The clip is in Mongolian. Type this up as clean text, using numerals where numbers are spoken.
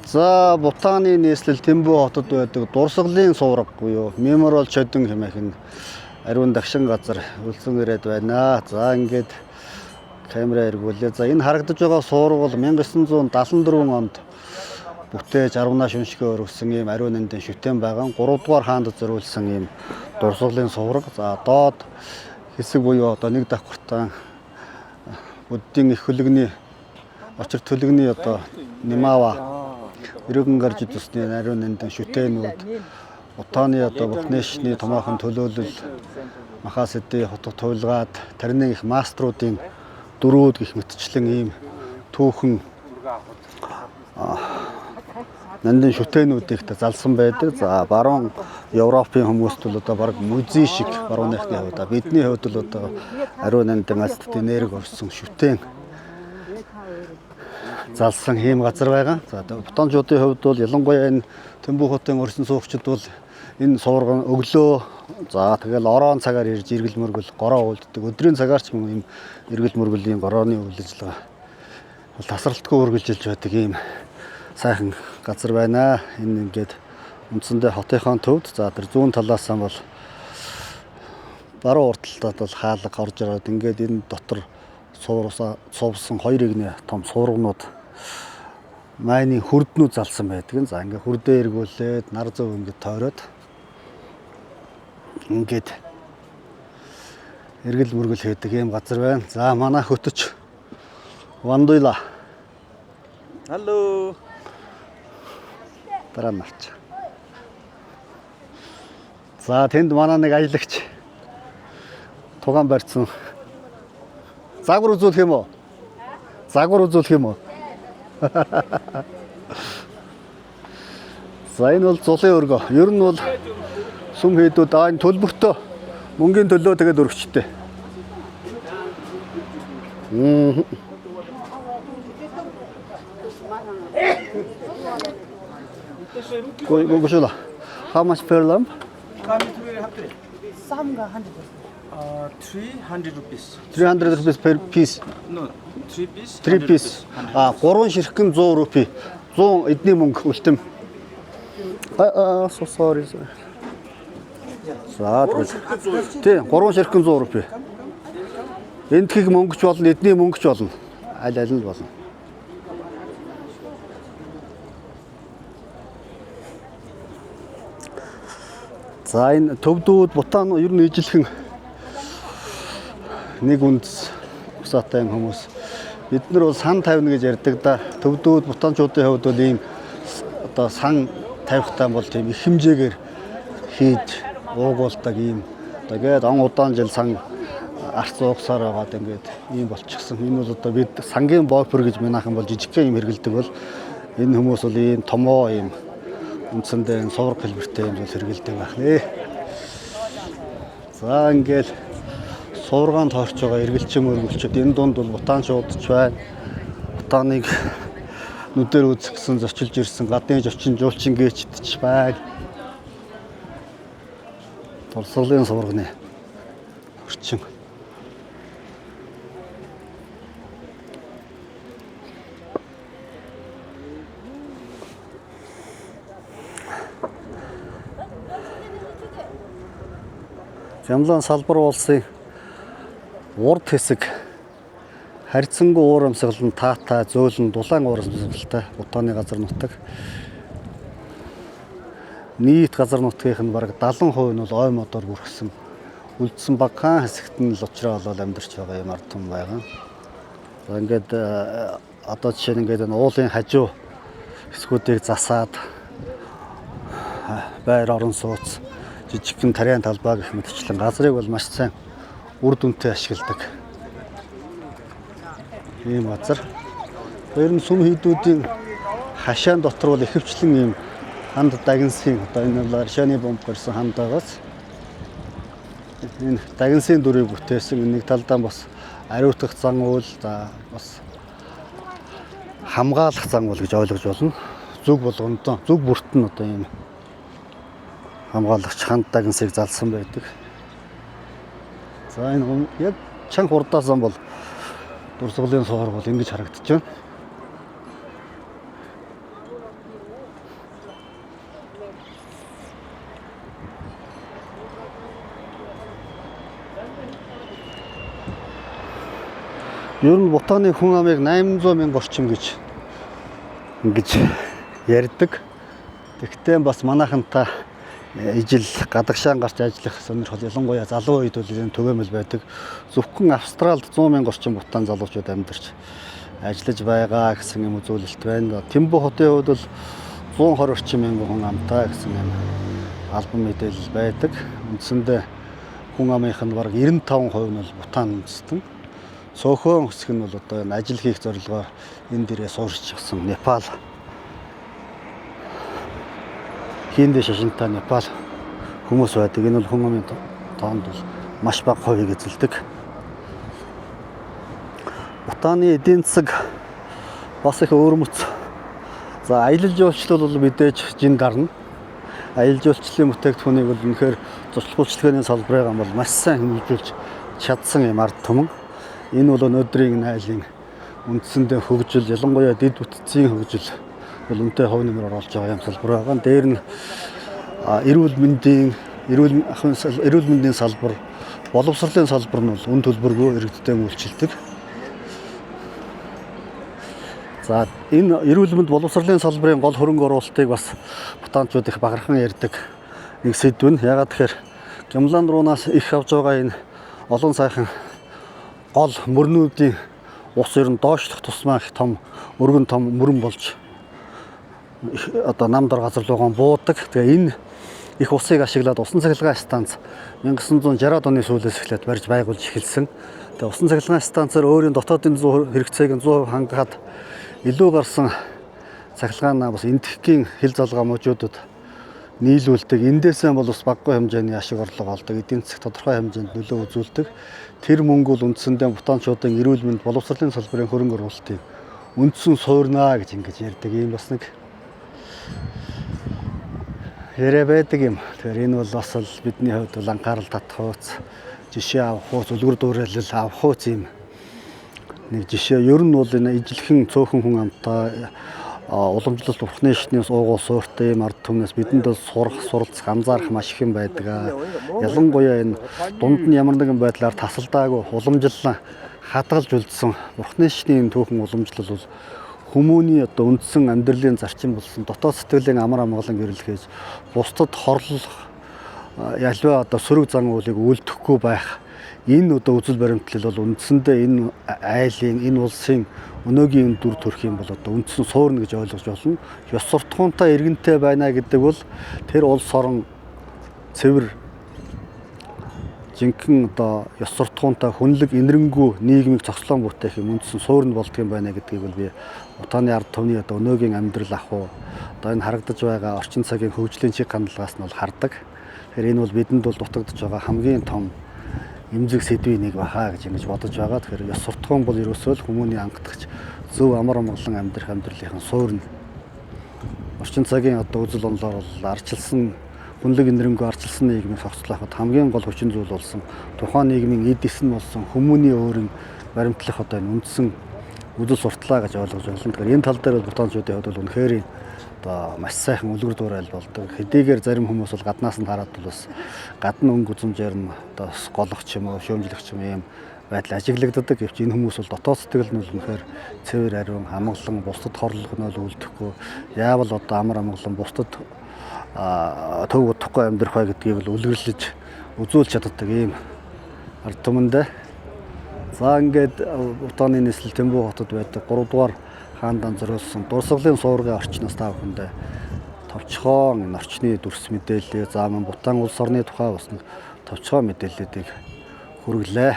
За Бутаны нийслэл Тэмбүү хотод байдаг дурсгалын сувраг буюу Memorial Chodong хэмээх энэ ариун дагшин газар үлдсэн ирээд байна. За ингээд камера эргүүлээ. За энэ харагдаж байгаа сувраг бол 1974 онд бүтээж 10 нааш уншигөө өргөсөн ийм ариун нандин шүтэн байгаа. 3 дугаар хаанд зориулсан ийм дурсгалын сувраг. За доод хэсэг буюу одоо нэг давхартаа буддийн их хөлөгний очир төлөгний одоо Нимава өргөн гарч идсний ариун нандин шүтэнүүд Бутаны одоо Бутнэшний томоохон төлөөлөл Махасэдийн хотод туйлгаад тарины их маструудын дөрүүд гих мэтчлэн ийм түүхэн нандин шүтэнүүдийг залсан байдаг. За баруун Европын хүмүүст бол одоо баг музей шиг баруунхны хувьд бидний хувьд л одоо ариун нандин альтдын нэрэг орсон шүтэн залсан ийм газар байгаа. За бутанчуудын хувьд бол ялангуяа энэ Тэмбүү хотын өрсөн суугчид бол энэ сувраг өглөө за тэгэл ороон цагаар ирж эргэл мөргөл гороо үлддэг. Өдрийн цагаар ч юм ийм эргэл мөргөлийн горооны үйл ажиллагаа тасралтгүй үргэлжилж байдаг ийм сайхан газар байна. Энэ ингээд үндсэндээ хотынхон төвд за тэр зүүн талаас нь бол баруун урд талд бол хаалга орж ирээд ингээд энэ дотор сувсан хоёр игний том суврагнууд майны хүрднүүд залсан байдаг. За ингээд хүрдээ эргүүлээд нар зөв ингээд тойроод ингээд эргэл мөргөл хийдэг ийм газар байна. За манай хөтөч Вандуйла. Алло. Дараа марч. За тэнд манай нэг аялагч тугаан барьсан. Загвар үзүүлэх юм уу? Загвар үзүүлэх юм уу? За энэ бол зулын өргөө. Ер нь бол сүм хийдүүд энэ төлбөртөө мөнгөний төлөө тэгээд өргөчтэй. Go. How much per lamp? 300 rupees. 300 rupees per piece. No, 3 piece. 3 piece. 3 ширхгэн 100 рупи. 100 эдний мөнгө үлдэм. So sorry. За тийм 3 ширхгэн 100 рупи. Эндхийг мөнгөч болно, эдний мөнгөч болно. Аль аль нь болно. За энэ төвдүүд Бутан ер нь ижилхэн нэг үндэс усаатай хүмүүс. Бид нар бол сан тавина гэж ярьдаг да. Төвдүүд бутанчуудын хувьд бол ийм одоо сан тавихтаа бол тийм их хэмжээгээр хийж уугуулдаг ийм. Тэгээд он удаан жил сан арц уугсаар байгаад ингээд ийм болчихсон. Энэ бол одоо бид сангийн боопер гэж манайхан бол жижигхэн юм хэргэлдэг бол энэ хүмүүс бол ийм томоо ийм үндсэндээ сувраг хэлбэртэй юм зүйл хэргэлдэг байх нэ. За ингээд суврагаанд таарч байгаа эргэлчин мөргөлчд энэ дунд бол бутанчуудч байна. Бутаныг нүдээр үзсэн зочилж ирсэн гадны зочин жуулчин гээчдч байна. Дурсгалын суврагны орчин. Ямлан салбар улсын урд хэсэг харьцангуй уурамсгалан таатай зөөлөн дулаан уурамсгалтай Бутаны газар нутаг. Нийт газар нутгийнх нь бараг 70% нь бол ой модоор бүрхсэн. Үлдсэн багахан хэсэгт нь л учраа болол амьдарч байгаа юм ард түмэн байгаа. За ингээд одоо жишээ нь ингээд уулын хажуу хэсгүүдийг засаад байр орон сууц жижигхэн тариан талбай гэх мэтчлэн газрыг бол маш сайн үр дүнтэй ашигладаг. Ийм газар. Ер нь сүм хийдүүдийн хашаан дотор бол ихэвчлэн ийм ханд дагинсын одоо энэ Ларшаны бомб гарсан ханд байгаас энэ дагинсын дүрийг бүтээсэн нэг талдаа бас ариутгах зан үйл за бас хамгаалах зан үйл гэж ойлгож болно. Зүг болгондоо зүг бүрт нь одоо ийм хамгаалагч ханд дагинсыг залсан байдаг. За энэ яг чанга хурдаасан бол дурсгалын суур бол ингэж харагдаж байна. Ер нь Бутаны хүн амыг 800 мянга орчим гэж ингэж ярьдаг. Тэгтээ бас манайхантай ижил гадагшаан гарч ажиллах сонирхол ялангуяа залуу үед бол энэ түгээмэл байдаг. Зөвхөн Австралид 100 мянга орчим Бутан залуучууд амьдарч ажиллаж байгаа гэсэн юм үзүүлэлт байна. Тэмбүү хотын хувьд бол 120 орчим мянган хүн амтай гэсэн юм албан мэдээлэл байдаг. Үндсэндээ хүн амынх нь бараг 95% нь бол Бутан үндэстэн. Цөөхөн хэсэг нь бол одоо энэ ажил хийх зорилгоор энэ дээрээ суурьж гисэн Непал. Хиндэ шашинтай Непал хүмүүс байдаг. Энэ бол хүн амын тоонд бол маш бага хувийг эзэлдэг. Бутаны эдийн засаг бас их өөрмөц. За аялал жуулчлал бол мэдээж жин дарна. Аялал жуулчлалын бүтээгдэхүүнийг бол үнэхээр зочлох үйлчилгээний салбарыг бол маш сайн хөгжүүлж чадсан юм ард түмэн. Энэ бол өнөөдрийн айлын үндсэндээ хөгжил, ялангуяа дэд бүтцийн хөгжил бол үнэтэй хувь нэмэр оруулж байгаа юм салбар байгаа. Дээр нь эрүүл мэндийн салбар, боловсролын салбар нь бол үн төлбөргүй иргэдтэй үйлчилдэг. За энэ эрүүл мэнд боловсролын салбарын гол хөрөнгө оруулалтыг бас бутанчууд их багархан ярьдаг нэг сэдв нь. Ягаад тэгэхээр Гямлан руунаас их авж байгаа энэ олон сайхан гол мөрнүүдийн ус ер нь доошлох тусмаа их том өргөн том мөрөн болж одоо намдар газар руугаа буудаг. Тэгээ энэ их усыг ашиглаад усан цахилгаан станц 1960-аад оны сүүлээс эхлээд барьж байгуулж эхэлсэн. Тэгээ усан цахилгаан станцаар өөрийн дотоодын хэрэгцээг 100% хангахад илүү гарсан цахилгаанаа бас энтхэгийн хил залгаа мужуудад нийлүүлдэг. Эндээсээ бол бас багагүй хэмжээний ашиг орлого олдог. Эдийн засаг тодорхой хэмжээнд нөлөө үзүүлдэг. Тэр мөнгө бол үндсэндээ бутанчуудын эрүүл мэнд боловсролын салбарын хөрөнгө оруулалтыг үндсэн суурнаа гэж ингэж ярьдаг. Ийм бас нэг яриа байдаг юм. Тэгэхээр энэ бол бас л бидний хувьд бол анхаарал татах хууц, жишээ авах хууц, үлгэр дуурайлал авах хууц юм. Нэг жишээ ер нь бол энэ ижилхэн цөөхөн хүн амтай уламжлалт бурхны шатны уугуул суурьтай юм ард түмнээс бидэнд бол сурах, суралцах, анзаарах маш их юм байдаг. Ялангуяа энэ дунд нь ямар нэгэн байдлаар тасалдаагүй уламжлалаа хадгалж үлдсэн бурхны шатны түүхэн уламжлал бол хүмүүний одоо үндсэн амьдралын зарчим болсон дотоод сэтгэлийн амар амгалан гэрэлхээж бусдад хорлох ялваа одоо сөрөг зан уулыг үлдэхгүй байх. Энэ одоо үзэл баримтлал бол үндсэндээ энэ айлын, энэ улсын өнөөгийн дүр төрх юм бол одоо үндсэн суурна гэж ойлгож болно. Ёс суртахуунтай иргэнтэй байна гэдэг бол тэр улс орон цэвэр жинхэнэ одоо ёс суртахуунтай хүнлэг инэрэнгүү нийгмийг цогцлон бүтээх юм үндсэн суурна болдго юм байна гэдгийг бол би Бутаны ард түмний одоо өнөөгийн амьдрал ахуй одоо энэ харагдаж байгаа орчин цагийн хөгжлийн чиг хандлагаас нь бол хардаг. Тэгэхээр энэ бол бидэнд бол дутагдж байгаа хамгийн том эмзэг сэдвийн нэг бахаа гэж ингэж бодож байгаа. Тэгэхээр ёс суртахуун бол ерөөсөө л хүмүүний ангадагч зөв амар амгалан амьдрах амьдралынхаа суурна. Орчин цагийн одоо үзэл онолоор бол арчилсан хүнлэг инэрэнгүү арчилсан нийгмийг цогцлоход хамгийн гол хүчин зүйл болсон тухайн нийгмийн эдис нь болсон хүмүүний өөрийн баримтлах одоо энэ үндсэн үзэл суртлаа гэж ойлгож байна. Тэгэхээр энэ тал дээр бол бутанчуудын хувьд бол үнэхээр одоо маш сайхан үлгэр дуурайл болдог. Хэдийгээр зарим хүмүүс бол гаднаас нь хараад бол бас гадны өнгө үзмжээр нь одоо голох ч юм уу, шөөмжлөх ч юм ийм байдал ажиглагддаг. Гэвч энэ хүмүүс бол дотоод сэтгэл нь бол үнэхээр цэвэр ариун, амгалан, бусдад хорлох нь бол үлдэхгүй. Яавал одоо амар амгалан бусдад төв удахгүй амьдрах бай гэдгийг л үлгэрлэж үзүүлж чаддаг ийм ард түмэндээ. За ингээд Бутаны нийслэл Тэмбүү хотод байдаг 3 дугаар хаандан зориулсан дурсгалын суургын орчноос та бүхэндээ товчхон энэ орчны дүрс мэдээлэл, за мөн Бутан улс орны тухай бас нэг товчхон мэдээллүүдийг хүргэлээ.